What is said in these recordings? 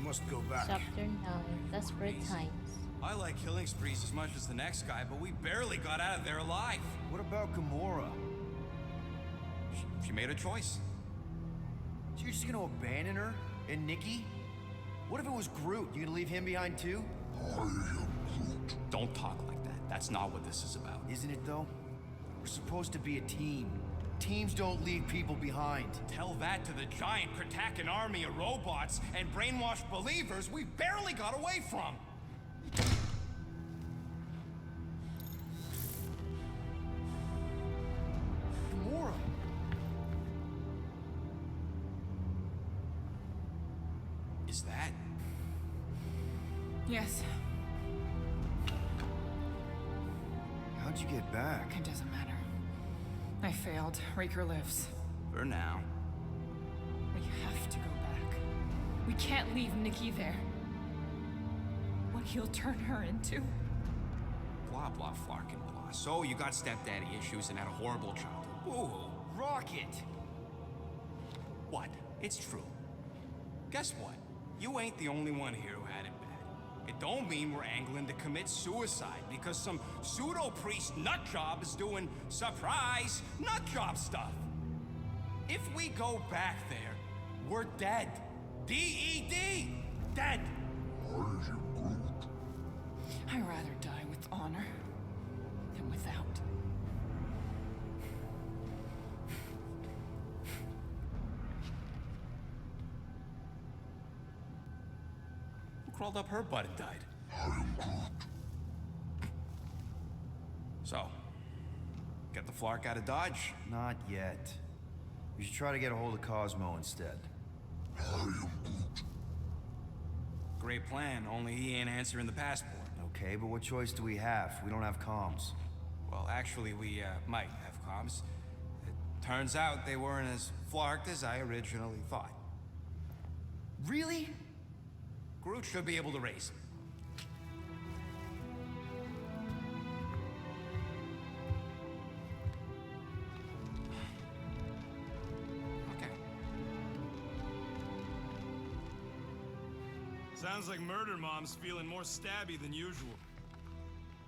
must go back. Chapter 9, Desperate Times. I like killing sprees as much as the next guy, but we barely got out of there alive. What about Gamora? She made a choice. So you're just gonna abandon her? And Nikki? What if it was Groot? You gonna leave him behind too? Don't talk like that. That's not what this is about. Isn't it though? We're supposed to be a team. Teams don't leave people behind. Tell that to the giant Kratakan army of robots and brainwashed believers we barely got away from. Gamora! Is that? Yes, How'd you get back? it doesn't matter. I failed. Raker lives. For now. We have to go back. We can't leave Nikki there. What he'll turn her into. Blah, blah, flarkin' blah. So you got stepdaddy issues and had a horrible childhood. Ooh. Rocket! What? It's true. Guess what? You ain't the only one here who had it bad. It don't mean we're angling to commit suicide because some pseudo-priest nutjob is doing surprise nutjob stuff. If we go back there, we're dead. D-E-D! Dead! I'd rather die with honor than without. Who crawled up her butt and died? So, get the Flark out of Dodge? Not yet. We should try to get a hold of Cosmo instead. Great plan, only he ain't answering the passport. Okay, but what choice do we have? We don't have comms. Well, actually, we might have comms. It turns out they weren't as flarked as I originally thought. Really? Groot should be able to raise him. Okay. Sounds like Murder Mom's feeling more stabby than usual.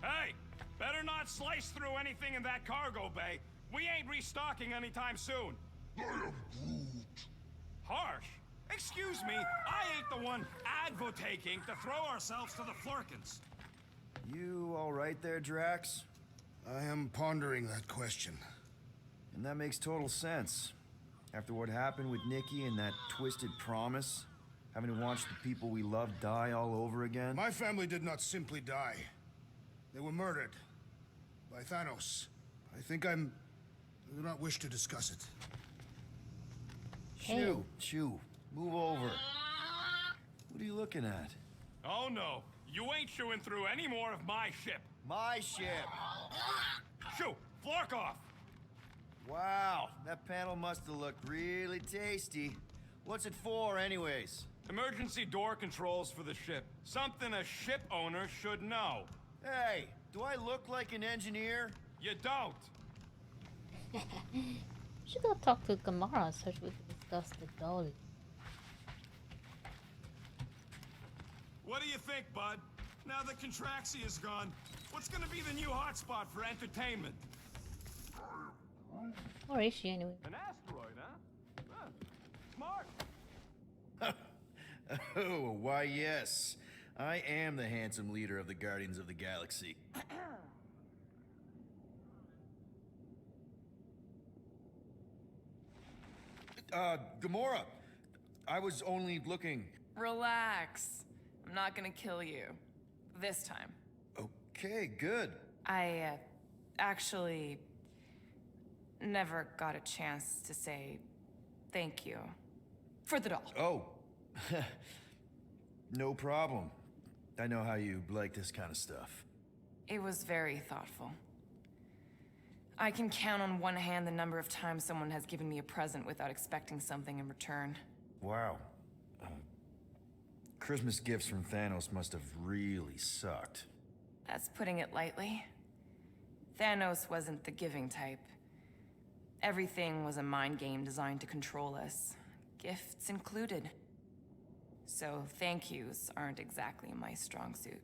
Hey! Better not slice through anything in that cargo bay. We ain't restocking anytime soon. Harsh. Excuse me, I ain't the one advocating to throw ourselves to the Flurkins. You all right there, Drax? I am pondering that question. And that makes total sense. After what happened with Nikki and that twisted promise, having to watch the people we love die all over again. My family did not simply die. They were murdered by Thanos. I do not wish to discuss it. Shoo, move over. What are you looking at? Oh no, you ain't chewing through any more of my ship. My ship! Shoo, Flark off! Wow, that panel must have looked really tasty. What's it for, anyways? Emergency door controls for the ship. Something a ship owner should know. Hey, do I look like an engineer? You don't. Should go talk to Gamora so we can discuss the dolly. What do you think, bud? Now that Contraxia is gone, what's gonna be the new hotspot for entertainment? Or is she anyway? An asteroid, huh? Smart. Oh, why yes. I am the handsome leader of the Guardians of the Galaxy. Gamora, I was only looking. Relax. I'm not gonna kill you. This time. Okay, good. I, actually never got a chance to say thank you for the doll. Oh, no problem. I know how you like this kind of stuff. It was very thoughtful. I can count on one hand the number of times someone has given me a present without expecting something in return. Wow. Christmas gifts from Thanos must have really sucked. That's putting it lightly. Thanos wasn't the giving type. Everything was a mind game designed to control us, gifts included. so thank yous aren't exactly my strong suit.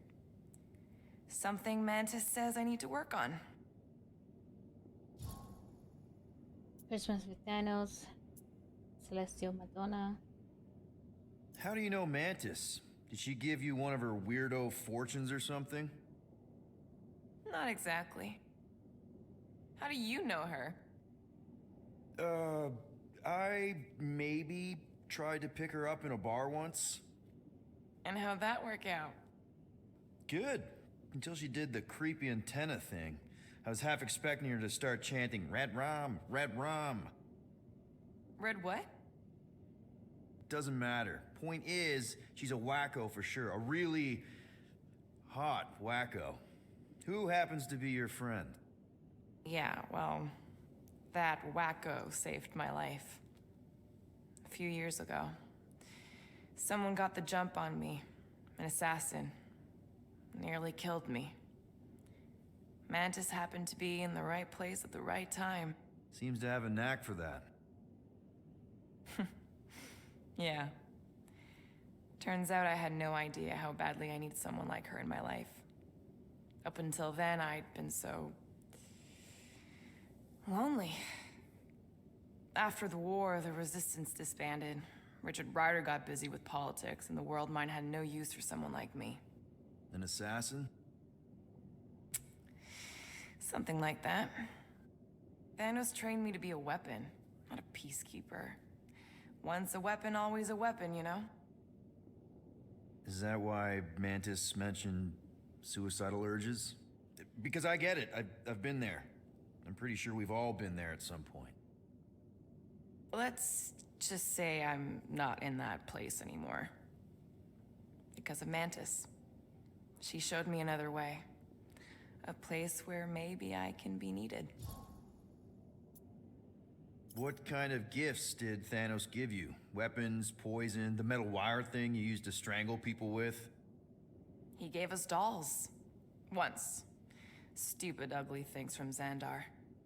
Something Mantis says I need to work on. Christmas with Thanos. Celestial Madonna. How do you know Mantis? Did she give you one of her weirdo fortunes or something? Not exactly. How do you know her? I maybe tried to pick her up in a bar once. And how'd that work out? Good. Until she did the creepy antenna thing. I was half expecting her to start chanting, Red Rum, Red Rum. Red what? Doesn't matter. Point is, she's a wacko for sure. A really hot wacko. Who happens to be your friend? Yeah, well, that wacko saved my life. A few years ago. Someone got the jump on me. An assassin. Nearly killed me. Mantis happened to be in the right place at the right time. Seems to have a knack for that. Yeah. Turns out I had no idea how badly I needed someone like her in my life. Up until then, I'd been so... lonely. After the war, the Resistance disbanded. Richard Ryder got busy with politics, and the world mine had no use for someone like me. An assassin? Something like that. Thanos trained me to be a weapon, not a peacekeeper. Once a weapon, always a weapon, you know? Is that why Mantis mentioned suicidal urges? Because I get it. I've been there. I'm pretty sure we've all been there at some point. Let's just say I'm not in that place anymore. Because of Mantis. She showed me another way. A place where maybe I can be needed. What kind of gifts did Thanos give you? Weapons, poison, the metal wire thing you used to strangle people with? He gave us dolls. Once. Stupid, ugly things from Xandar.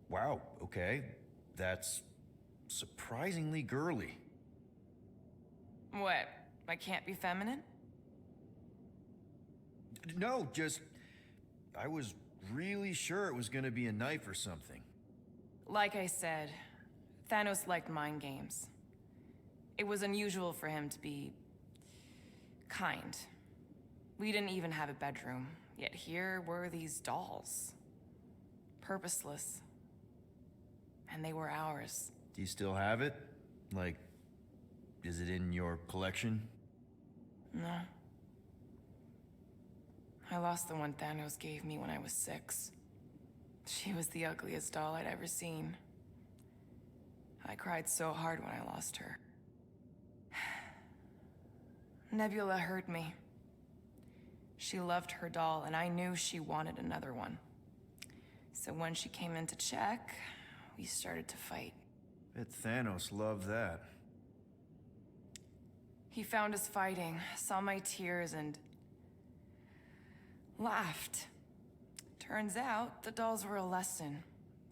Wow, okay. That's surprisingly girly. What? I can't be feminine? No, just... I was really sure it was gonna be a knife or something. Like I said, Thanos liked mind games. It was unusual for him to be... kind. We didn't even have a bedroom, yet here were these dolls. Purposeless. And they were ours. Do you still have it? Like, is it in your collection? No. I lost the one Thanos gave me when I was 6. She was the ugliest doll I'd ever seen. I cried so hard when I lost her. Nebula hurt me. She loved her doll, and I knew she wanted another one. So when she came in to check, we started to fight. Bet Thanos loved that. He found us fighting, saw my tears, and laughed. Turns out, the dolls were a lesson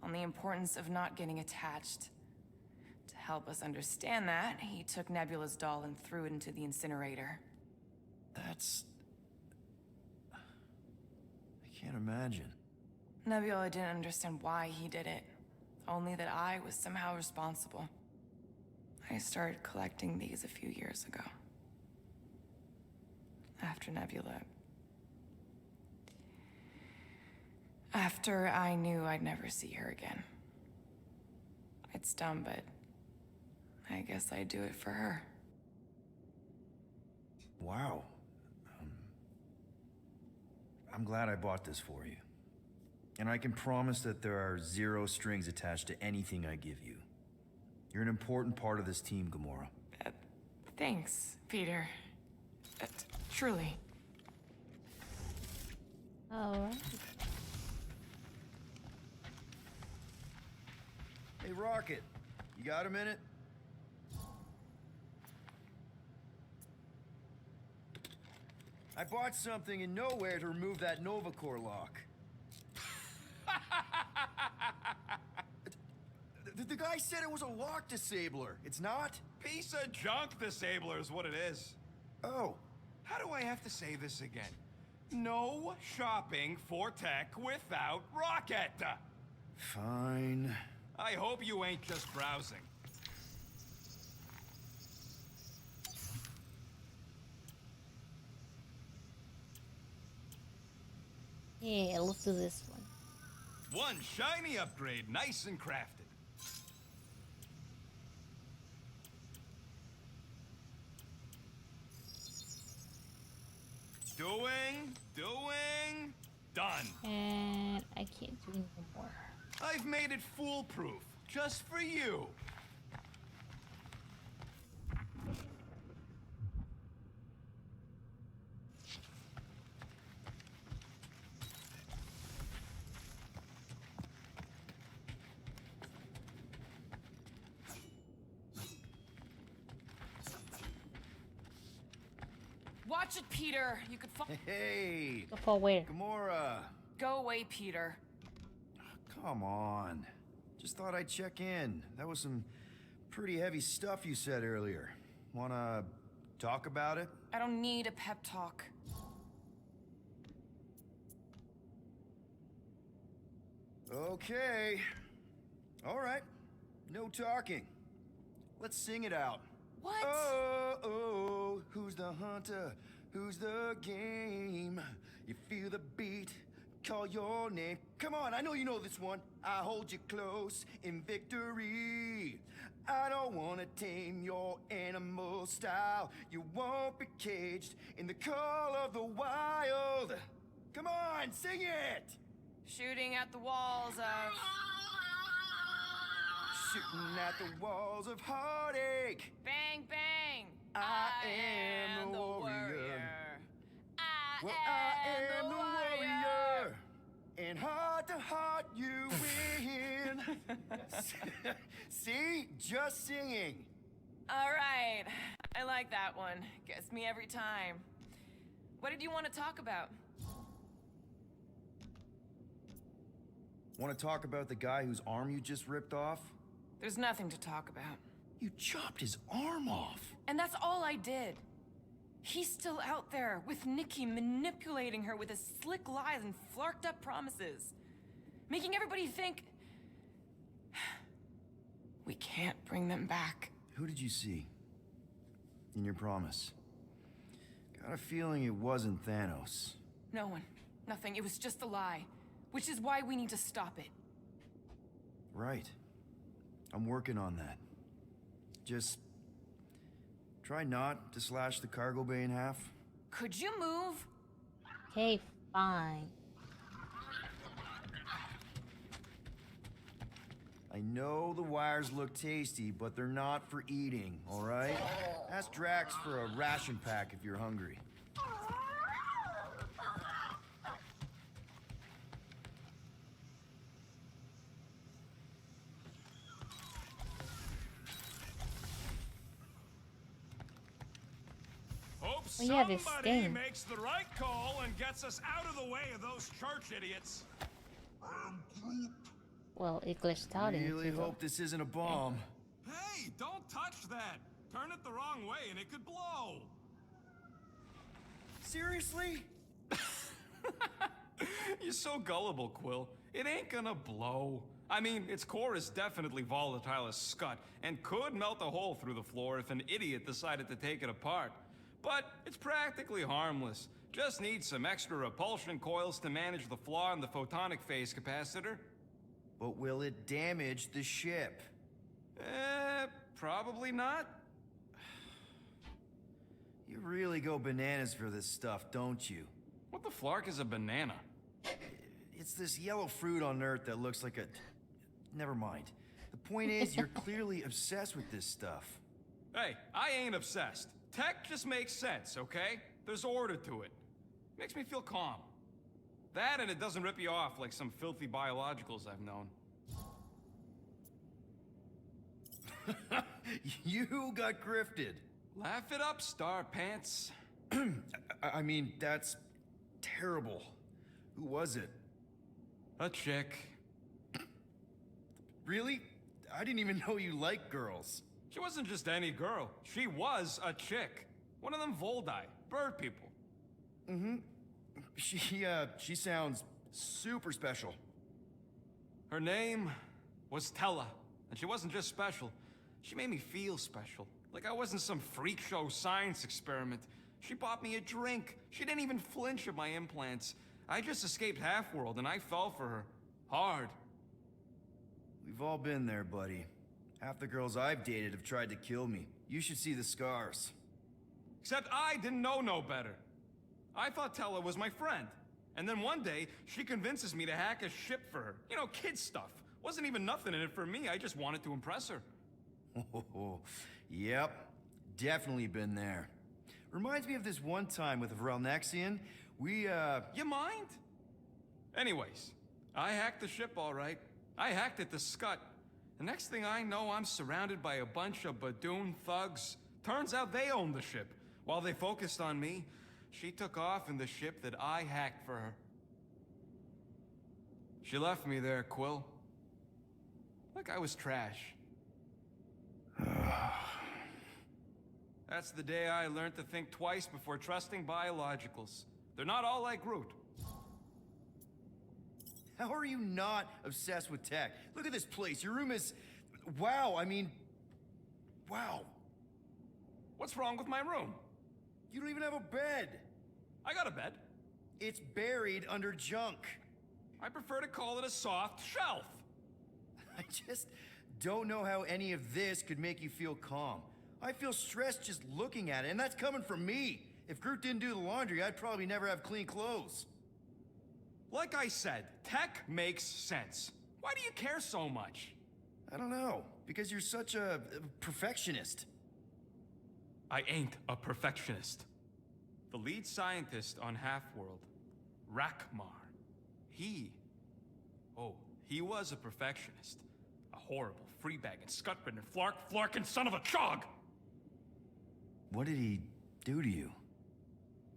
on the importance of not getting attached. To help us understand that, he took Nebula's doll and threw it into the incinerator. That's... I can't imagine. Nebula didn't understand why he did it, only that I was somehow responsible. I started collecting these a few years ago. After Nebula. After I knew I'd never see her again. It's dumb, but I guess I'd do it for her. Wow. I'm glad I bought this for you. And I can promise that there are 0 strings attached to anything I give you. You're an important part of this team, Gamora. Thanks, Peter. Truly. Alright. Hey, Rocket, you got a minute? I bought something in Nowhere to remove that Nova Corps lock. The guy said it was a lock disabler. It's not? Piece of junk disabler is what it is. Oh, How do I have to say this again? No shopping for tech without Rocket! fine. I hope you ain't just browsing. Yeah, let's do this one. One shiny upgrade, nice and crafted. Doing, done. And I can't do no more. I've made it foolproof, just for you. Watch it, Peter. You could fall. Hey, Go for where? Gamora. Go away, Peter. Come on. Just thought I'd check in. That was some pretty heavy stuff you said earlier. Wanna talk about it? I don't need a pep talk. Okay. All right. No talking. Let's sing it out. What? Oh, who's the hunter? Who's the game? You feel the beat, call your name. Come on, I know you know this one. I hold you close in victory. I don't wanna tame your animal style. You won't be caged in the call of the wild. Come on, sing it! Shooting at the walls of. Shooting at the walls of heartache. Bang, bang! I am the warrior. Well, I am the warrior. And heart to heart, you win. See? Just singing. All right. I like that one. Gets me every time. What did you want to talk about? Want to talk about the guy whose arm you just ripped off? There's nothing to talk about. You chopped his arm off. And that's all I did. He's still out there with Nikki manipulating her with his slick lies and flarked up promises. Making everybody think... we can't bring them back. Who did you see? In your promise? Got a feeling it wasn't Thanos. No one. Nothing. It was just a lie. Which is why we need to stop it. Right. I'm working on that. Just try not to slash the cargo bay in half. Could you move? Okay, fine. I know the wires look tasty, but they're not for eating, all right? Ask Drax for a ration pack if you're hungry. Hope Oh, yeah, this somebody thing. makes the right call and gets us out of the way of those church idiots. Well, it glitched out Really into hope this isn't a bomb. Hey, don't touch that. Turn it the wrong way and it could blow. Seriously? You're so gullible, Quill. It ain't gonna blow. I mean, its core is definitely volatile as scut and could melt a hole through the floor if an idiot decided to take it apart. But it's practically harmless. Just needs some extra repulsion coils to manage the flaw in the photonic phase capacitor. But will it damage the ship? Probably not. You really go bananas for this stuff, don't you? What the flark is a banana? It's this yellow fruit on Earth that looks like a... Never mind. The point is, you're clearly obsessed with this stuff. Hey, I ain't obsessed. Tech just makes sense, okay? There's order to it. Makes me feel calm. That and it doesn't rip you off like some filthy biologicals I've known. You got grifted. Laugh it up, Star Pants. I mean, that's terrible. Who was it? A chick. Really? I didn't even know you liked girls. She wasn't just any girl. She was a chick. One of them Voldi, bird people. She sounds super special. Her name was Tella, and she wasn't just special. She made me feel special, like I wasn't some freak show science experiment. She bought me a drink. She didn't even flinch at my implants. I just escaped Half-World, and I fell for her. Hard. We've all been there, buddy. Half the girls I've dated have tried to kill me. You should see the scars. Except I didn't know no better. I thought Tella was my friend. And then one day, she convinces me to hack a ship for her. You know, kid stuff. Wasn't even nothing in it for me, I just wanted to impress her. Oh, yep. Definitely been there. Reminds me of this one time with Vrelnexian. You mind? Anyways, I hacked the ship all right. I hacked it to Scut. The next thing I know, I'm surrounded by a bunch of Badoon thugs. Turns out they owned the ship. While they focused on me, she took off in the ship that I hacked for her. She left me there, Quill. Like I was trash. That's the day I learned to think twice before trusting biologicals. They're not all like Groot. How are you not obsessed with tech? Look at this place. Your room is... Wow, I mean... Wow. What's wrong with my room? You don't even have a bed. I got a bed. It's buried under junk. I prefer to call it a soft shelf. I just don't know how any of this could make you feel calm. I feel stressed just looking at it, and that's coming from me. If Groot didn't do the laundry, I'd probably never have clean clothes. Like I said, tech makes sense. Why do you care so much? I don't know, because you're such a perfectionist. I ain't a perfectionist. The lead scientist on Half-World, Rakmar, he was a perfectionist. A horrible, free-bagging, scut-ridden, flarkin' son of a chog! What did he do to you?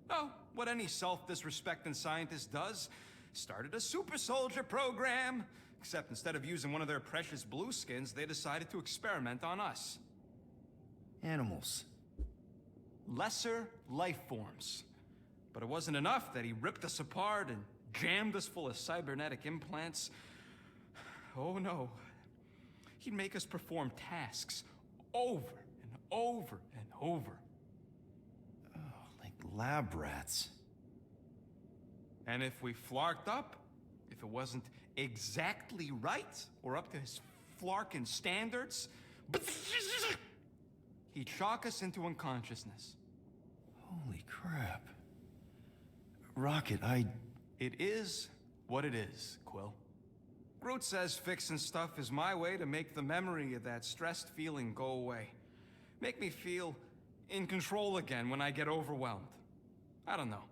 Oh, what any self-disrespecting scientist does. Started a super soldier program. Except instead of using one of their precious blueskins, they decided to experiment on us. Animals. Lesser life forms. But it wasn't enough that he ripped us apart and jammed us full of cybernetic implants. Oh no. He'd make us perform tasks over and over and over. Like lab rats. And if we flarked up, if it wasn't exactly right or up to his flarkin' standards, he'd shock us into unconsciousness. Holy crap. Rocket, It is what it is, Quill. Groot says fixing stuff is my way to make the memory of that stressed feeling go away. Make me feel in control again when I get overwhelmed. I don't know.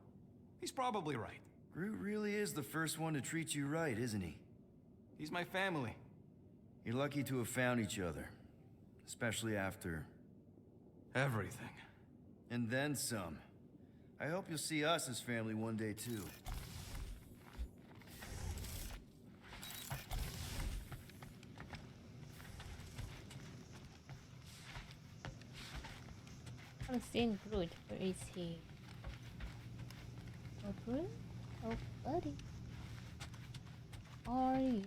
He's probably right. Groot really is the first one to treat you right, isn't he? He's my family. You're lucky to have found each other. Especially after... Everything. And then some. I hope you'll see us as family one day, too. I haven't seen Groot. Where is he? Oh, Groot? Oh, buddy. How are you?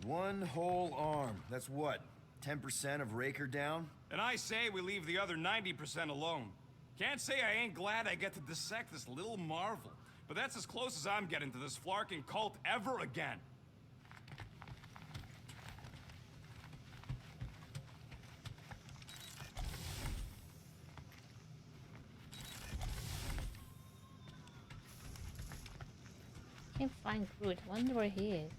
One whole arm. That's what? 10% of Raker down? And I say we leave the other 90% alone. Can't say I ain't glad I get to dissect this little marvel. But that's as close as I'm getting to this flarkin' cult ever again. Can't find Groot. Wonder where he is.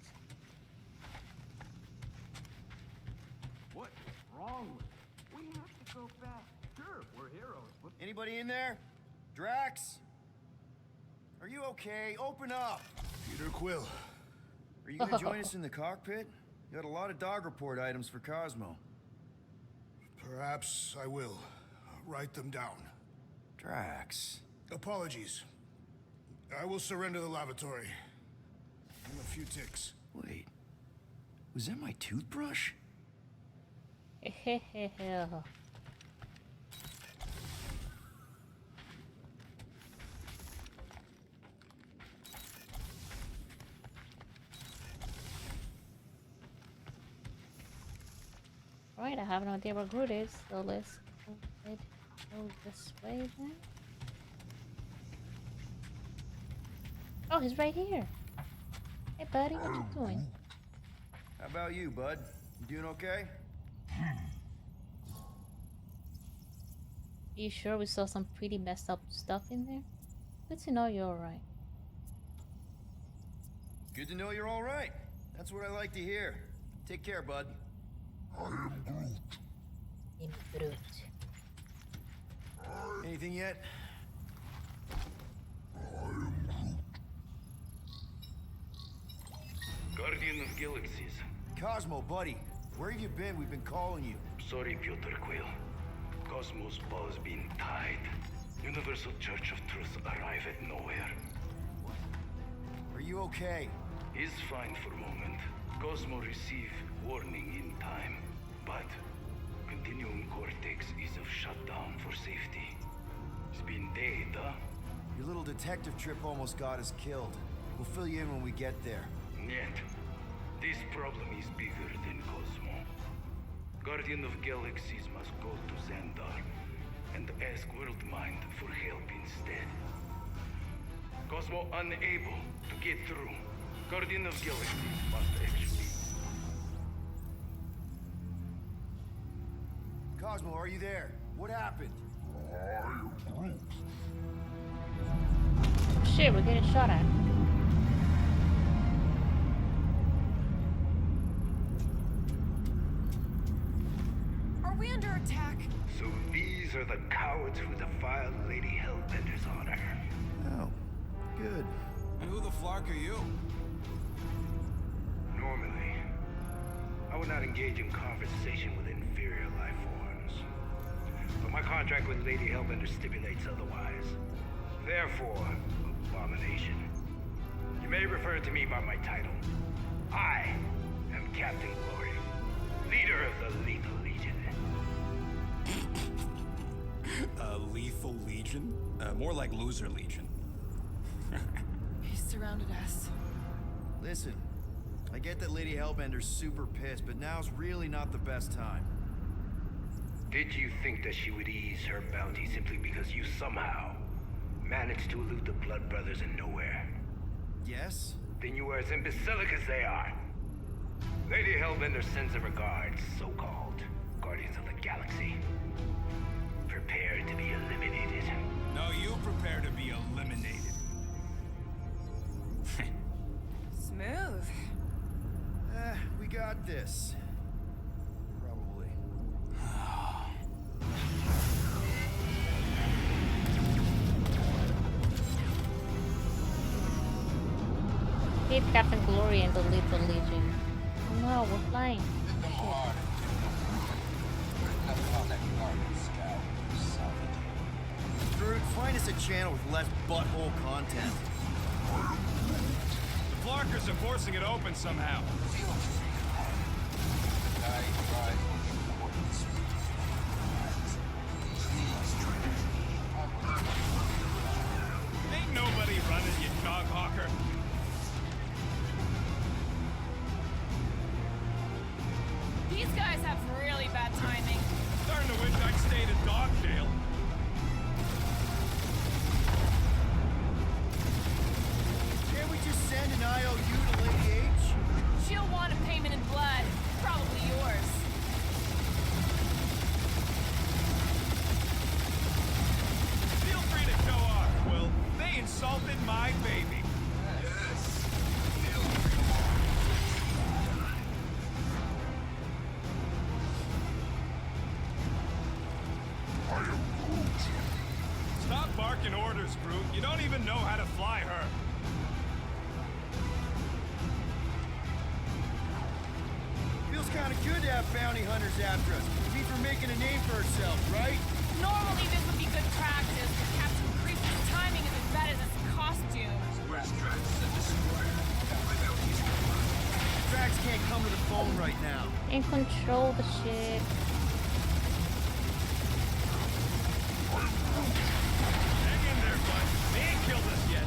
What is wrong with it? We have to go back. Sure, we're heroes, but... Anybody in there? Drax? Are you okay? Open up! Peter Quill. Are you gonna join us in the cockpit? You got a lot of dog report items for Cosmo. Perhaps I will. Write them down. Drax. Apologies. I will surrender the lavatory. In a few ticks. Wait. Was that my toothbrush? Alright, I have no idea where Groot is, so let's go this way then. Oh, he's right here. Hey buddy, what you doing? How about you, bud? You doing okay? You sure we saw some pretty messed up stuff in there? Good to know you're alright. Good to know you're all right. That's what I like to hear. Take care, bud. In Groot. Anything yet? Guardian of Galaxies. Cosmo, buddy. Where have you been? We've been calling you. Sorry, Piotr Quill. Cosmos Ball has been tied. Universal Church of Truth arrive at nowhere. Are you okay? Is fine for a moment. Cosmo receive warning in time. But Continuum Cortex is of shutdown for safety. It's been dead, huh? Your little detective trip almost got us killed. We'll fill you in when we get there. Yet, this problem is bigger than Cosmo. Guardian of Galaxies must go to Xandar and ask Worldmind for help instead. Cosmo unable to get through. Guardian of Galaxies must actually... Cosmo, are you there? What happened? Shit, we're getting shot at. Are we under attack? So these are the cowards who defiled Lady Hellbender's honor. Oh, good. And who the flark are you? Normally, I would not engage in conversation with inferior life forms. But my contract with Lady Hellbender stipulates otherwise. Therefore, Abomination, you may refer to me by my title. I am Captain Glory, leader of the Lethal Legion. Lethal Legion? More like Loser Legion. He surrounded us. Listen, I get that Lady Hellbender's super pissed, but now's really not the best time. Did you think that she would ease her bounty simply because you somehow managed to elude the Blood Brothers in nowhere? Yes? Then you were as imbecilic as they are. Lady Hellbender sends her regards, so-called Guardians of the Galaxy. Prepare to be eliminated. No, you prepare to be eliminated. Smooth. We got this. Probably. Hit Captain Glory and the Lethal Legion. Oh no, we're flying. Groot, find us a channel with less butthole content. The Flarkers are forcing it open somehow. Ain't nobody running, you dog hawker. These guys have really bad timing. Starting to wish I'd stayed in dog jail. Can't we just send an IOU to Lady H? She'll want a payment in blood. Probably yours. Feel free to show off, Quill. They insulted my baby. Stop barking orders, Groot. You don't even know how to fly her. Feels kind of good to have bounty hunters after us. We for making a name for ourselves, right? Normally this would be good practice, but Captain Creep's timing is as bad as his costume. Drax can't come to the phone right now. And control the ship. Hang in there, bud. They ain't killed us yet.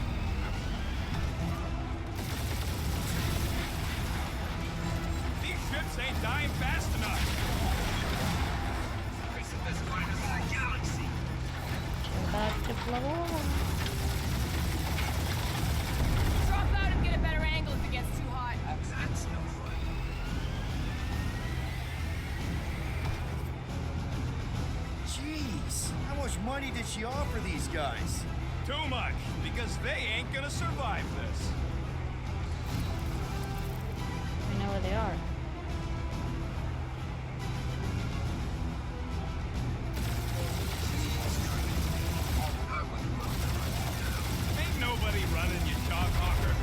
These ships ain't dying fast enough. About to blow up. Drop out and get a better angle if it gets too hot. That's no fun. Jeez, how much money did she offer these guys? Too much, because they ain't gonna survive this. We know where they are. Ain't nobody running, you job hawker.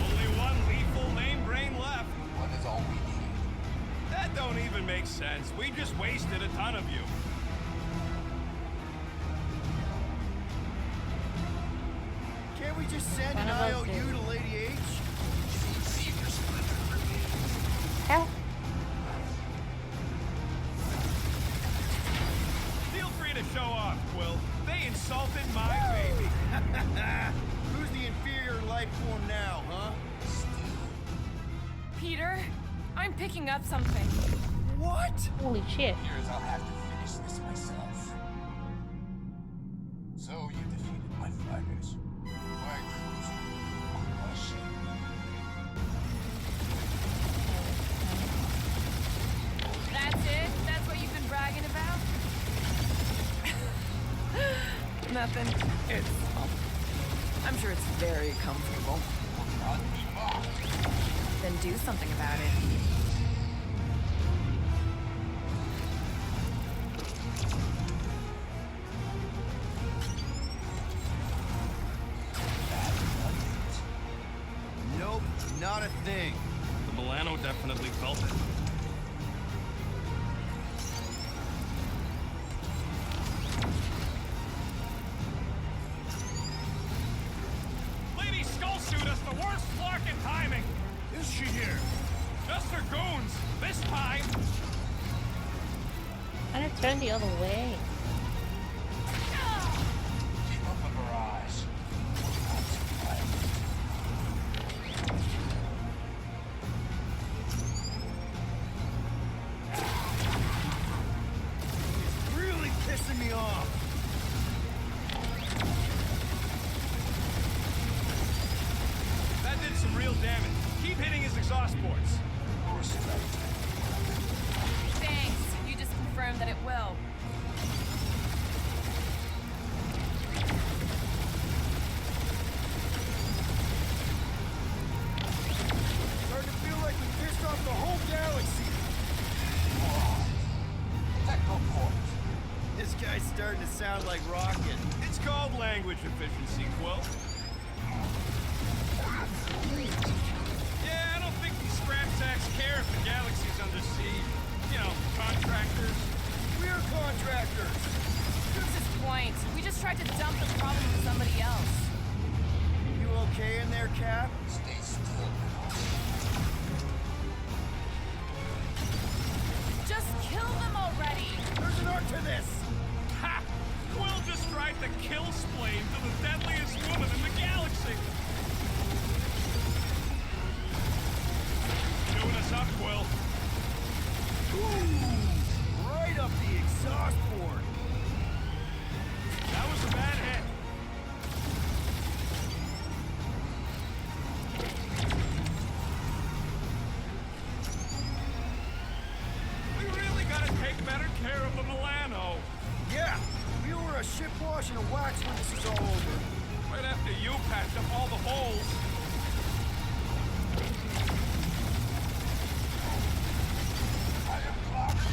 Only one lethal main brain left. What is all we need? That don't even make sense. We just wasted a ton of you. Can't we just send an One of us IOU did. to Lady H? Xavier Splinter remains. Hell. Feel free to show off, Quill. They insulted my baby. Who's the inferior life form now, huh? Peter, I'm picking up something. What? Holy shit. Here's I'll have to finish this myself. So you defeated my fighters. My cruiser. My ship. That's it? That's what you've been bragging about? Nothing. It's... I'm sure it's very comfortable. Not be mocked. Then do something about it. Nope, not a thing. The Milano definitely felt it. Lady Skullsuit has the worst luck in timing. Is she here? Just her goons. This time. I'm gonna turn the other way. Keep up a barrage. Not surprised. Really pissing me off. That did some real damage. Keep hitting his exhaust ports. Respect. Thanks. You just confirmed that it will. Starting to feel like we pissed off the whole galaxy. Techno port. This guy's starting to sound like Rocket. It's called language efficiency, Quill. Yeah, I don't think these scrap sacks care if the galaxy's under siege. You know, contractors. We're contractors. Proves his point. We just tried to dump the problem on somebody else. You okay in there, Cap? Stay still. Just kill them already. There's an art to this. Ha! Quill just tried to kill Splane to the deadliest woman in the galaxy. Doing us up, Quill. Ooh, right up the exhaust port. That was a bad hit. We really gotta take better care of the Milano. Yeah, we were a ship wash and a wax when this is all over. Right after you patched up all the holes. I am blocked.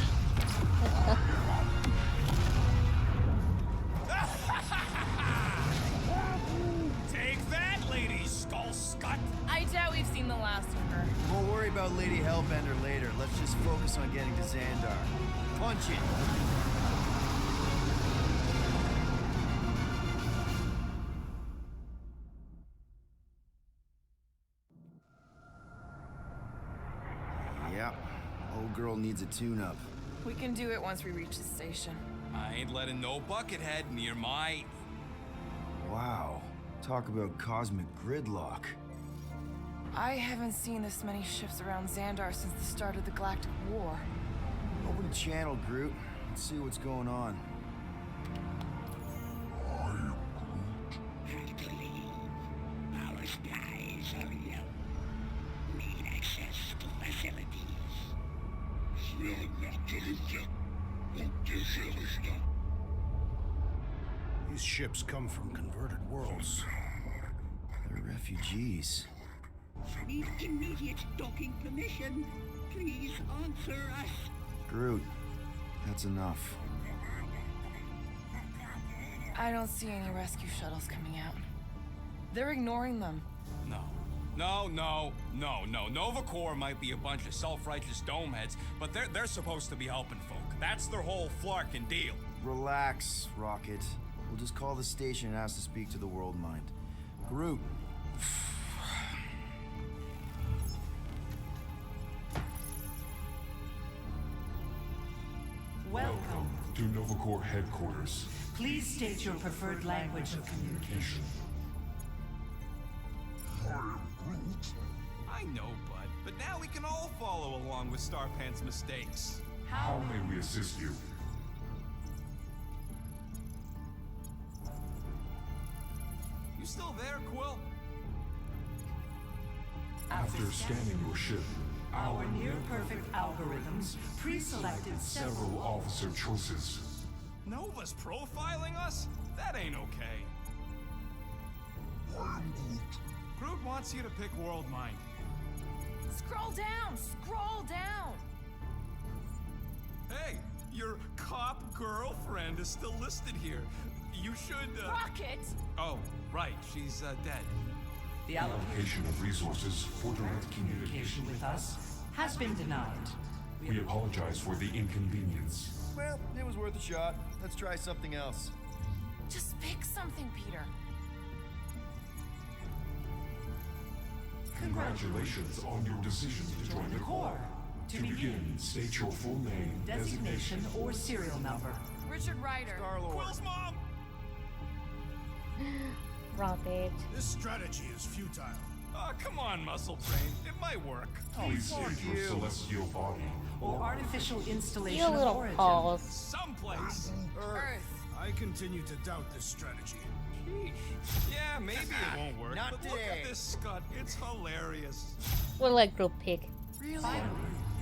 Take that, Lady Skull Scut. I doubt we've seen the last of her. We'll worry about Lady Hellbender later. Let's just focus on getting to Xandar. Punch it. Yeah, old girl needs a tune-up. We can do it once we reach the station. I ain't letting no buckethead near my... Wow, talk about cosmic gridlock. I haven't seen this many ships around Xandar since the start of the Galactic War. Open a channel, Groot. Let's see what's going on. Our skies are low. Need access to facilities. These ships come from converted worlds. They're refugees. Need immediate docking permission. Please answer us. Groot, that's enough. I don't see any rescue shuttles coming out. They're ignoring them. No. Nova Corps might be a bunch of self-righteous domeheads, but they're supposed to be helping folk. That's their whole flarkin' deal. Relax, Rocket. We'll just call the station and ask to speak to the World Mind. Groot. Welcome to Nova Corps headquarters. Please state your preferred language of communication. I know, bud, but now we can all follow along with Starpant's mistakes. How may we assist you? You still there, Quill? After scanning your ship, Our near-perfect algorithms pre-selected several officer choices. Nova's profiling us? That ain't okay. Groot wants you to pick World Mind. Scroll down! Scroll down! Hey, your cop girlfriend is still listed here. You should, Rocket! Oh, right, she's, dead. The allocation Allocation of resources for direct communication with us has been denied. We apologize for the inconvenience. Well, it was worth a shot. Let's try something else. Just pick something, Peter. Congratulations on your decision to join the Corps. To begin, state your full name, Designation or serial number. Richard Ryder. Star-Lord. Quill's mom! Rocket. This strategy is futile. Oh, come on, Muscle Brain. It might work. Please state your celestial body. Or artificial installation You of little origin. paws. Someplace. Earth. I continue to doubt this strategy. Sheesh. Yeah, maybe it won't work. Not but look today. at this Scud. It's hilarious. We'll let Groot pick. Really?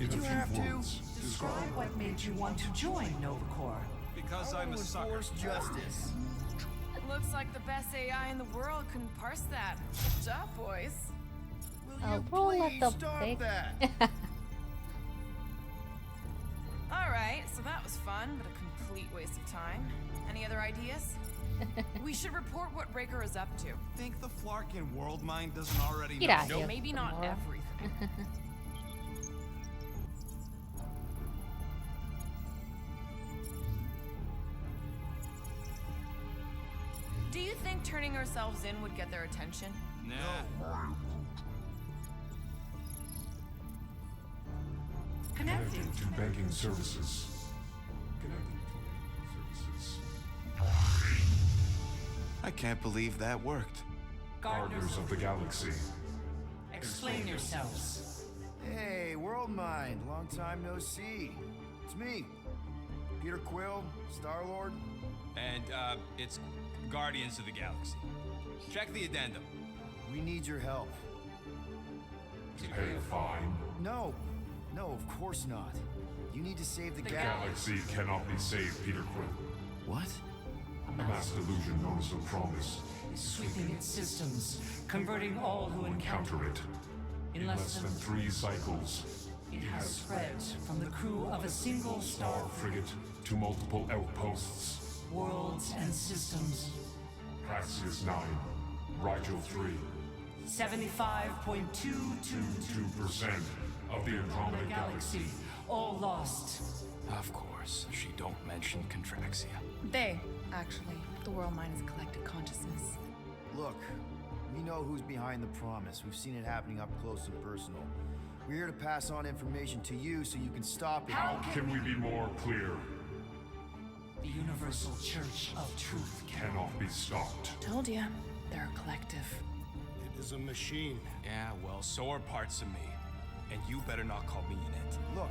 In a you have few to? words, Describe what made you want to join Nova Corps. Because I I'm a want to sucker. enforce justice. Looks like the best AI in the world couldn't parse that. Good job, boys. Will Oh, you we'll let please them stop pick. that? Alright, so that was fun, but a complete waste of time. Any other ideas? We should report what Raker is up to. Think the Flarkin World Mind doesn't already Get know? out of here. Maybe not Tomorrow. everything. Do you think turning ourselves in would get their attention? Nah. Connecting. connecting to banking services. Connecting to banking services. I can't believe that worked. Gardeners of the Galaxy. Explain yourselves. Hey, World Mind. Long time no see. It's me. Peter Quill, Star-Lord. And, it's Guardians of the Galaxy. Check the addendum. We need your help. To pay a fine. No. No, of course not. You need to save the The galaxy. galaxy cannot be saved, Peter Quill. What? A mass delusion known as the Promise is Sweeping its systems, converting all who encounter counter it. In In less less than than 3 cycles, it has spread from the crew of a single star Star frigate to multiple outposts. worlds and systems. Praxis 9, Rigel 3, 75.222 2% of the Andromeda Galaxy. all lost. Of course, she don't mention Contraxia. They, actually. The world mind is a collective consciousness. Look, we know who's behind the Promise. We've seen it happening up close and personal. We're here to pass on information to you so you can stop it. How can we be more clear? The Universal Church of Truth Cannot be stopped. Told ya. They're a collective. It is a machine. Yeah, well, so are parts of me. And you better not call me in it. Look,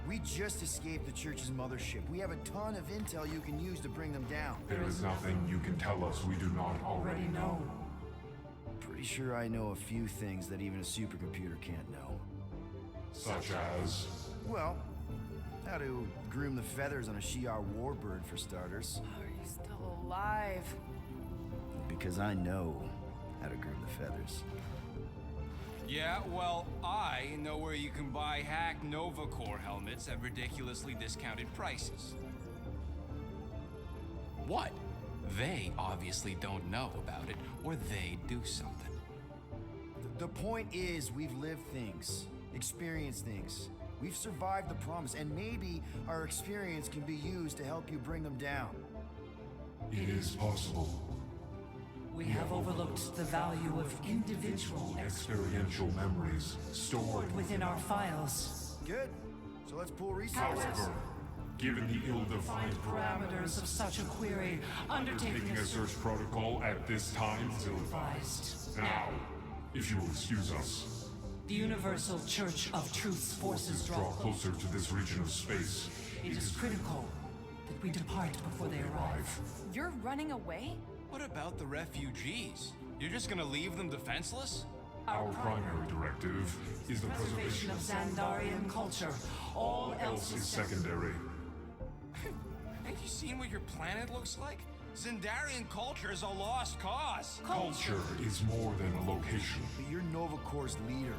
we just escaped the church's mothership. We have a ton of intel you can use to bring them down. There is nothing you can tell us we do not already know. Pretty sure I know a few things that even a supercomputer can't know. Such as... Well, how to groom the feathers on a Shi'ar warbird, for starters. Are you still alive? Because I know how to groom the feathers. Yeah, well, I know where you can buy hacked Nova Corps helmets at ridiculously discounted prices. What? They obviously don't know about it, or they do something. The point is, we've lived things, experienced things. We've survived the promise, and maybe our experience can be used to help you bring them down. It is possible. We have overlooked the value of individual Experiential memories stored within our files. Good. So let's pool resources. However, given the ill-defined Parameters of such a query, taking undertaking a search protocol at this time is advised. now. If you will excuse us, The Universal Church of Truth's forces draw draw closer to this region of space. It is critical that we depart before they arrive. You're running away? What about the refugees? You're just gonna leave them defenseless? Our primary directive is the Preservation preservation of Xandarian culture. All else is secondary. Have you seen what your planet looks like? Zendarian culture is a lost cause. Culture is more than a location. But you're Nova Corps' leader.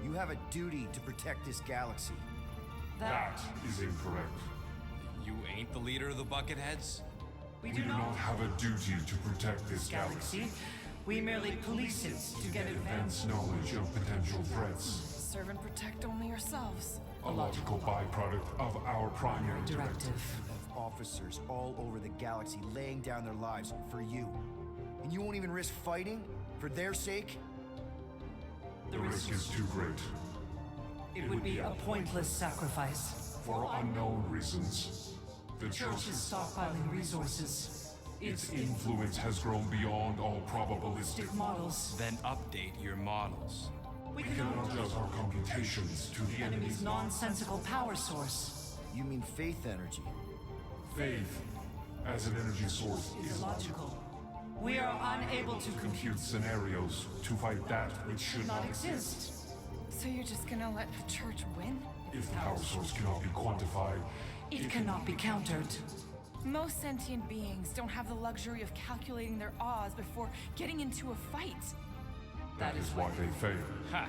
You have a duty to protect this galaxy. That is incorrect. You ain't the leader of the Bucketheads? We We do not have a duty to protect this galaxy. We merely police it to get advanced. advanced knowledge of potential threats. Serve and protect only yourselves. A logical byproduct of our primary directive. Directive. Officers all over the galaxy laying down their lives for you. And you won't even risk fighting? For their sake? The risk is too great. It would be a pointless sacrifice. For unknown reasons, the Church is stockpiling resources. its influence has grown beyond all probabilistic. Models. Then update your models. We We cannot adjust our computations to the enemy's enemy's nonsensical power source. You mean faith energy? faith as an energy source is Illogical. We are unable to compute scenarios to fight that which should not not exist. So you're just gonna let the church win? If the power source cannot be quantified, It cannot be countered. Most sentient beings don't have the luxury of calculating their odds before getting into a fight. that is why they fail. Ha!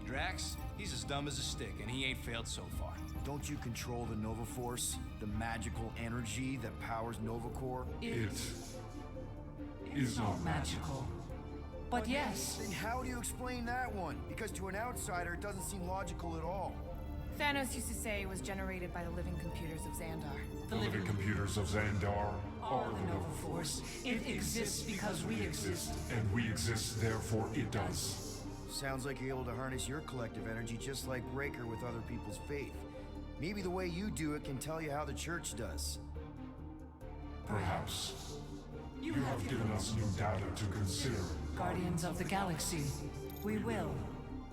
Drax, he's as dumb as a stick, and he ain't failed so far. Don't you control the Nova Force? The magical energy that powers Nova Corps? It is not Magical. But yes, Then how do you explain that one? Because to an outsider, it doesn't seem logical at all. Thanos used to say it was generated by the living computers of Xandar. the living computers of Xandar are the Nova Force. It exists because we exist. and we exist, therefore it does. Sounds like you're able to harness your collective energy just like Breaker with other people's faith. Maybe the way you do it can tell you how the church does. Perhaps. You have given us new data to consider. Guardians of the Galaxy. We will.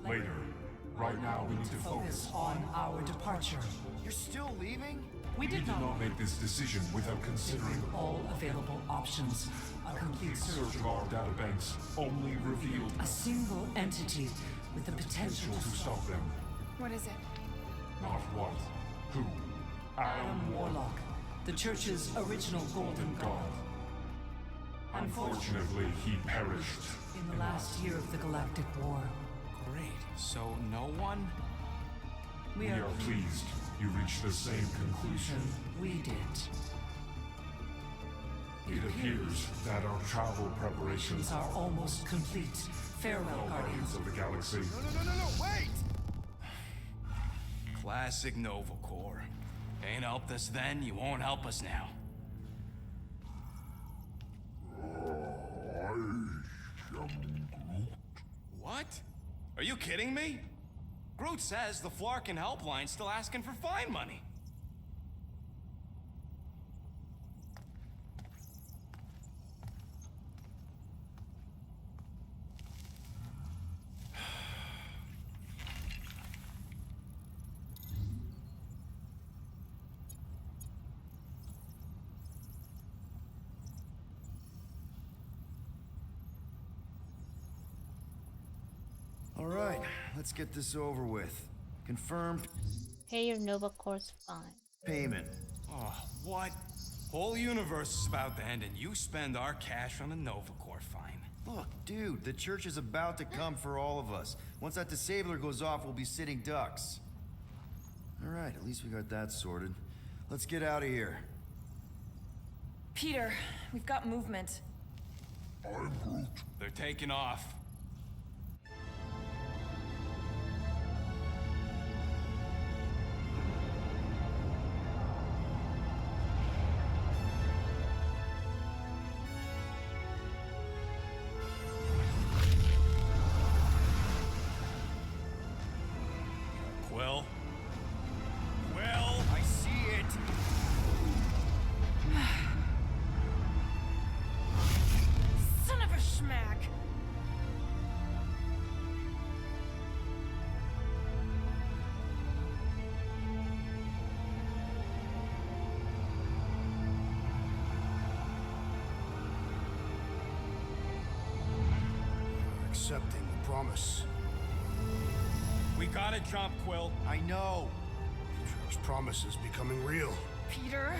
Later. Right now, we need to focus. Focus on our departure. You're still leaving? We We did did not not make this decision without considering all available options. A complete search of our databanks only revealed A single entity with the potential to stop them. What is it? Not what, who, Adam Warlock, the Church's original Golden God. Unfortunately, he perished. In the last year of the Galactic War, Great. So no one? we We are are pleased you reached the same conclusion. we did. It appears that our travel preparations These are almost complete. Farewell, Guardians. Guardians of the Galaxy. No, wait! Classic Nova Corps. Ain't helped us then, you won't help us now. What? Are you kidding me? Groot says the Flarkin helpline's still asking for fine money. All right, let's get this over with. Confirmed Pay your Nova Corps fine. payment. Oh, what? Whole universe is about to end and you spend our cash on a Nova Corps fine. Look, dude, the church is about to come for all of us. Once that disabler goes off, we'll be sitting ducks. All right, at least we got that sorted. Let's get out of here. Peter, we've got movement. I'm Groot. They're taking off. Quill? Quill? I see it. Son of a schmack! Accepting the promise. We gotta jump, Quill. I know. Peter's promise is becoming real. Peter?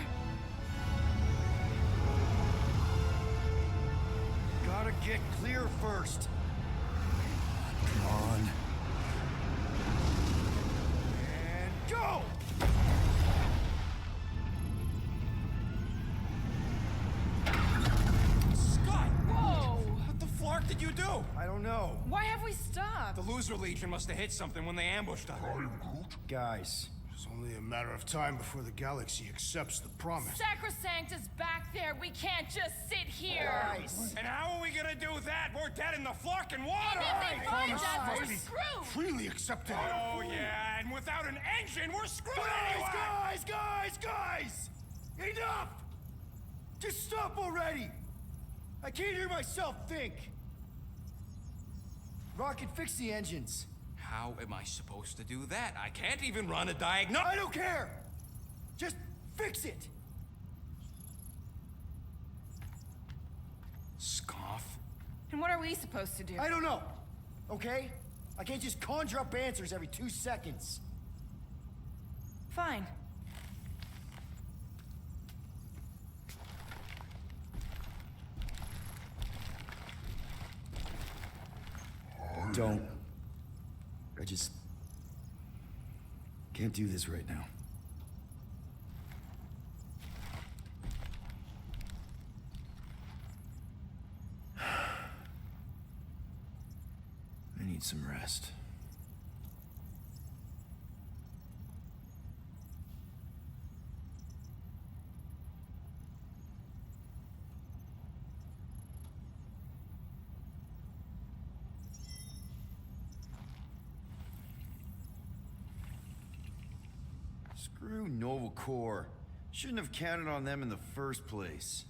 Gotta get clear first. Come on. And go! Scott! Whoa! What the flark did you do? I don't know. Why have we stopped? The Loser Legion must have hit something when they ambushed us. I'm Groot. Guys, It's only a matter of time before the galaxy accepts the promise. Sacrosanct is back there. We can't just sit here. guys. And how are we gonna do that? We're dead in the flarkin' water! If they find us, we're Promise. screwed. Freely accepted. Oh, yeah, and without an engine, we're screwed anyway! Guys! Enough! Just stop already! I can't hear myself think. Rocket, fix the engines. How am I supposed to do that? I can't even run a diagnosis. I don't care! Just fix it! Scoff. And what are we supposed to do? I don't know, okay? I can't just conjure up answers every 2 seconds. Fine. Don't. I just can't do this right now. I need some rest. Screw Nova Corps. Shouldn't have counted on them in the first place.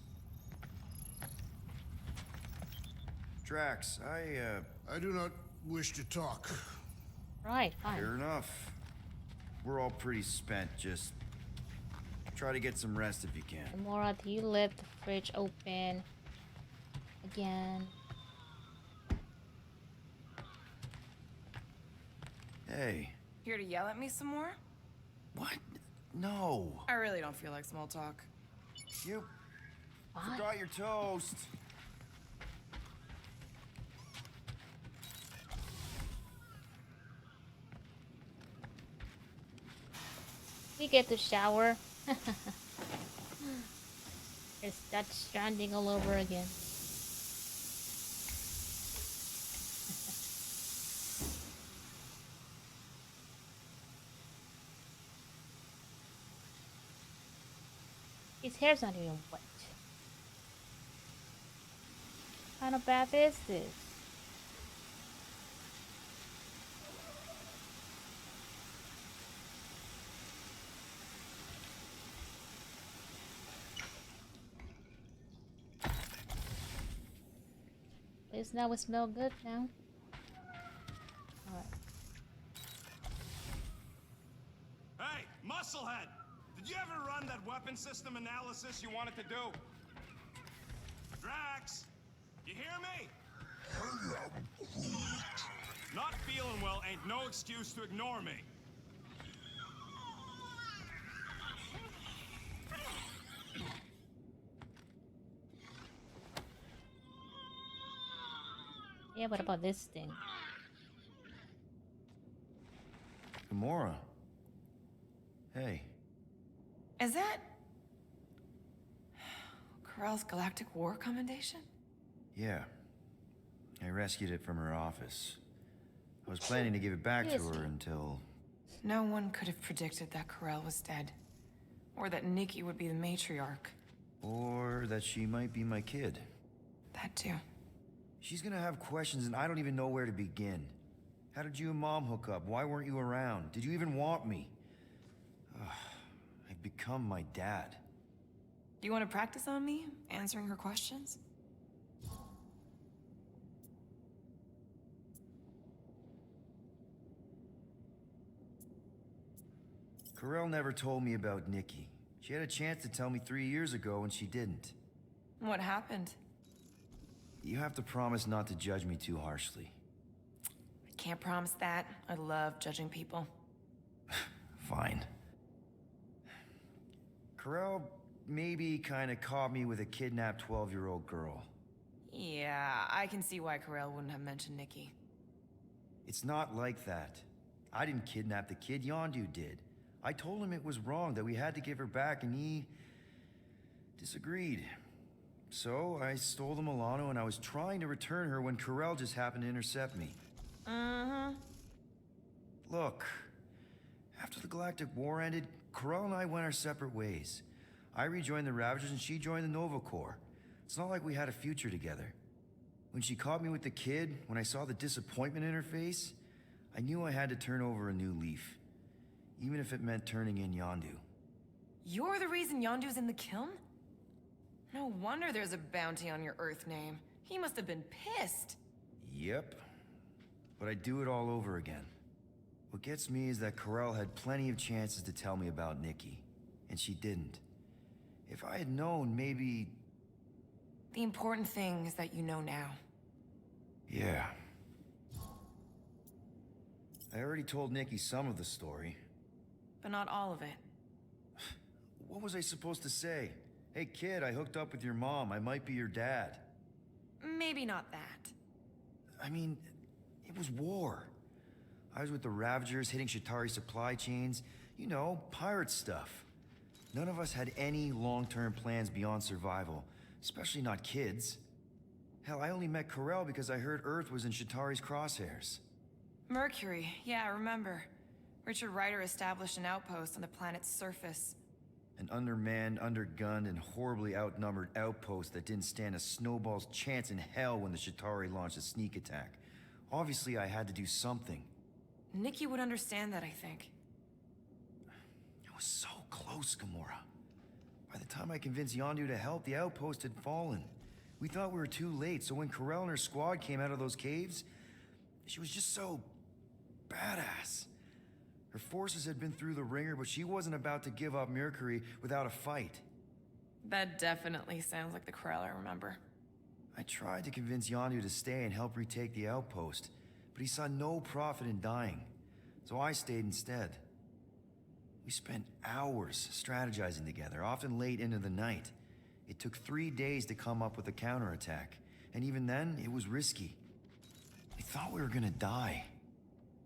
Drax, I do not wish to talk. Right, fine. fair enough. We're all pretty spent, just try to get some rest if you can. Gamora, do you leave the fridge open again? Hey, Here to yell at me some more? what? No. I really don't feel like small talk. You What? forgot your toast. We get to shower. It's that stranding all over again. His hair's not even wet. What kind of bath is this? least now we smell good now. Alright. Hey, Musclehead! Did you ever run that weapon system analysis you wanted to do? Drax! You hear me? Not feeling well ain't no excuse to ignore me. Yeah, what about this thing? Gamora. Hey. Is that... Corell's Galactic War Commendation? Yeah. I rescued it from her office. I was planning to give it back to her until... No one could have predicted that Corell was dead. Or that Nikki would be the matriarch. Or that she might be my kid. That too. She's gonna have questions and I don't even know where to begin. How did you and Mom hook up? Why weren't you around? Did you even want me? I've become my dad. Do you want to practice on me, answering her questions? Corell never told me about Nikki. She had a chance to tell me 3 years ago and she didn't. What happened? You have to promise not to judge me too harshly. I can't promise that. I love judging people. Fine. Corell maybe kinda caught me with a kidnapped 12-year-old girl. Yeah, I can see why Corell wouldn't have mentioned Nikki. It's not like that. I didn't kidnap the kid, Yondu did. I told him it was wrong, that we had to give her back, and he... disagreed. So, I stole the Milano, and I was trying to return her when Corell just happened to intercept me. Mm-hmm. Look, after the Galactic War ended, Corell and I went our separate ways. I rejoined the Ravagers, and she joined the Nova Corps. It's not like we had a future together. When she caught me with the kid, when I saw the disappointment in her face, I knew I had to turn over a new leaf. Even if it meant turning in Yondu. You're the reason Yondu's in the kiln? No wonder there's a bounty on your Earth name. He must have been pissed. Yep. But I'd do it all over again. What gets me is that Corell had plenty of chances to tell me about Nikki, and she didn't. If I had known, maybe... The important thing is that you know now. Yeah. I already told Nikki some of the story. But not all of it. What was I supposed to say? Hey kid, I hooked up with your mom. I might be your dad. Maybe not that. I mean, it was war. I was with the Ravagers, hitting Chitauri supply chains. You know, pirate stuff. None of us had any long-term plans beyond survival. Especially not kids. Hell, I only met Corell because I heard Earth was in Chitauri's crosshairs. Mercury, yeah, I remember. Richard Rider established an outpost on the planet's surface. An undermanned, undergunned, and horribly outnumbered outpost that didn't stand a snowball's chance in hell when the Chitauri launched a sneak attack. Obviously, I had to do something. Nikki would understand that, I think. It was so close, Gamora. By the time I convinced Yondu to help, the outpost had fallen. We thought we were too late, so when Corell and her squad came out of those caves, she was just so... badass. Her forces had been through the ringer, but she wasn't about to give up Mercury without a fight. That definitely sounds like the Corell I remember. I tried to convince Yondu to stay and help retake the outpost, but he saw no profit in dying, so I stayed instead. We spent hours strategizing together, often late into the night. It took 3 days to come up with a counterattack, and even then, it was risky. I thought we were gonna die.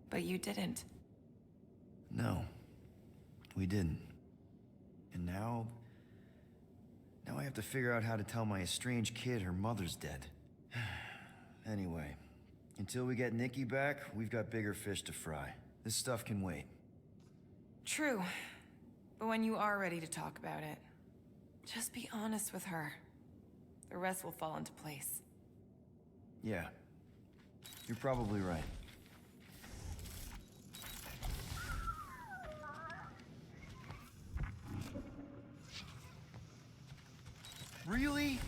But you didn't. No, we didn't. And now I have to figure out how to tell my estranged kid her mother's dead. Anyway, until we get Nikki back, we've got bigger fish to fry. This stuff can wait. True. But when you are ready to talk about it, just be honest with her. The rest will fall into place. Yeah, you're probably right. Really?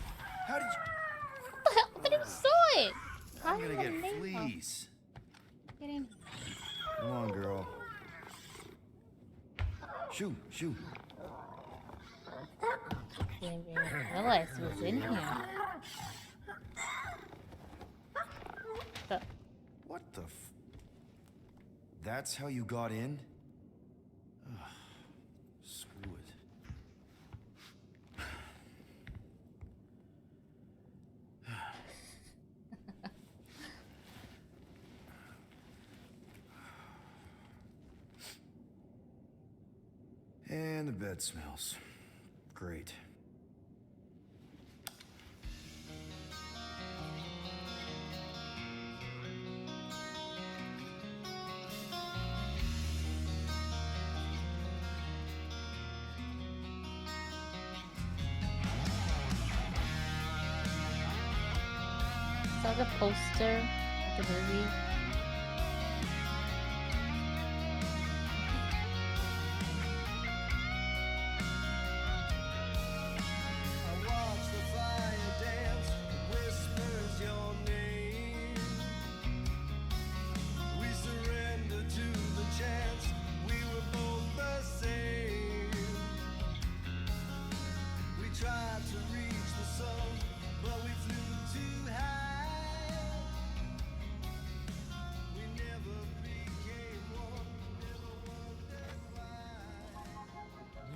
How did you... What the hell? I thought you saw it! Please. Get in. Come on, girl. Shoo, shoo. Didn't even realize it was in here. So, What the That's how you got in? Ugh, screw it. And the bed smells. Great. saw the poster of the movie.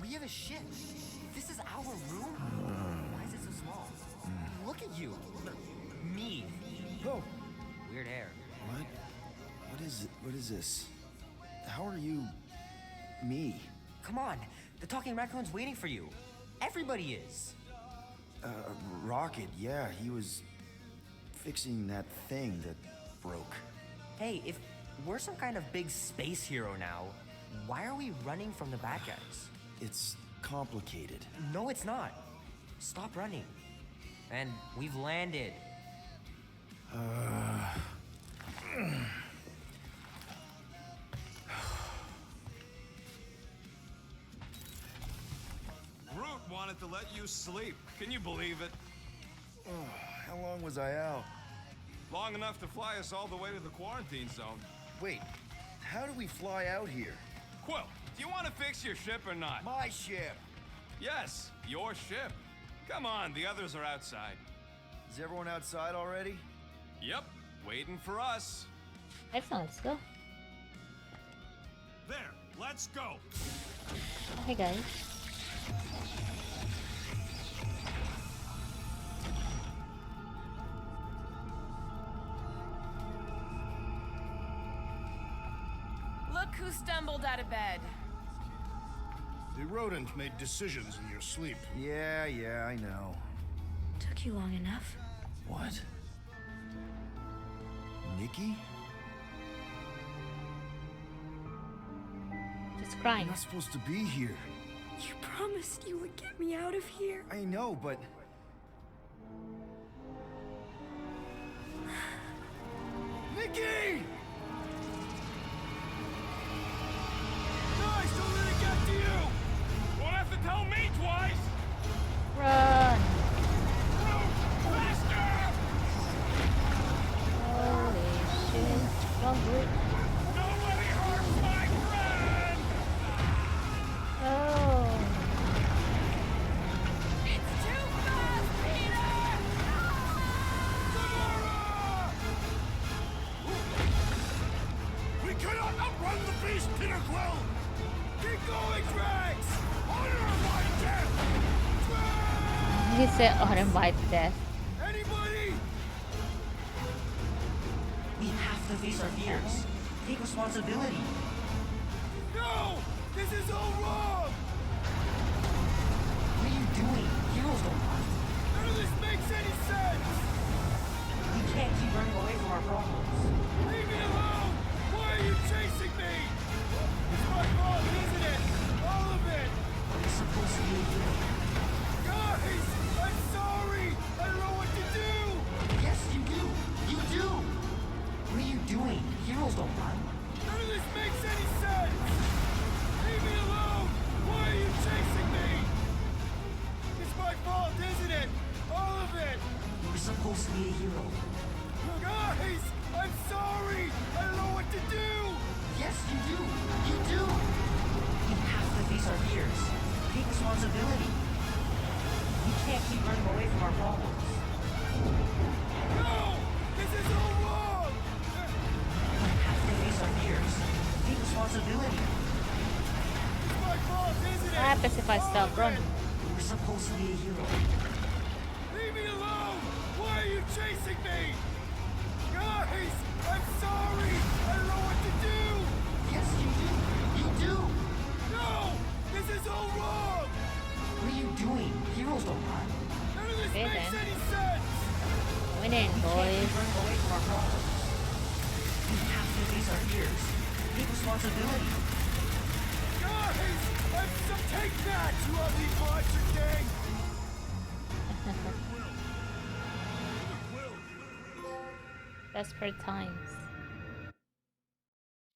We have a ship. This is our room? Why is it so small? Look at you. Me. Oh. Weird hair. What? What is this? How are you... me? Come on. The talking raccoon's waiting for you. Everybody is. Rocket, yeah, he was fixing that thing that broke. Hey, if we're some kind of big space hero now, why are we running from the bad guys? It's complicated. No, it's not. Stop running. And we've landed. Groot wanted to let you sleep. Can you believe it? How long was I out? Long enough to fly us all the way to the quarantine zone. Wait, how do we fly out here? Quill, do you want to fix your ship or not? My ship! Yes, your ship. Come on, the others are outside. Is everyone outside already? Yep, waiting for us. Excellent, let's go. There, let's go. Oh, hey guys. Look who stumbled out of bed. The rodent made decisions in your sleep. Yeah, I know. Took you long enough. What? Nikki? Just I'm crying. not supposed to be here. You promised you would get me out of here. I know, but... Nikki! Guys, don't let it get to you! Won't have to tell me twice! Run! Faster! Holy shit. Run, Groot. Nobody hurt my friend! Oh. It's too fast, Peter! We cannot outrun the beast, Peter Quill! Keep going, Drax! Honor my death! He said honor my death. Anybody? We have to face our fears. Take responsibility. No! This is all wrong! What are you doing? Heroes don't run. None of this makes any sense! We can't keep running away from our problems. Leave me alone! Why are you chasing me? It's my fault, isn't it? All of it! We're supposed to be a hero. Guys! I'm sorry! I don't know what to do! Yes, you do. You do. What are you doing? Heroes don't run. None of this makes any sense! Leave me alone! Why are you chasing me? It's my fault, isn't it? All of it! We're supposed to be a hero. Guys! I'm sorry! face our fears. Take responsibility. We can't keep running away from our problems. No! This is all wrong! We have to face our fears. Take responsibility. It's my fault, isn't it? What happens if I stop running? We're supposed to be a hero. Leave me alone! Why are you chasing me? Guys! I'm sorry! I don't know what to do! Yes, you do. You do. No! This is all wrong! What are you doing? Heroes don't run. None of this Okay, makes then. any sense! Win in, We can't boys. keep running away from our problems. We have to face our fears. Take responsibility. Guys! Take that, you ugly monster gang! Desperate times.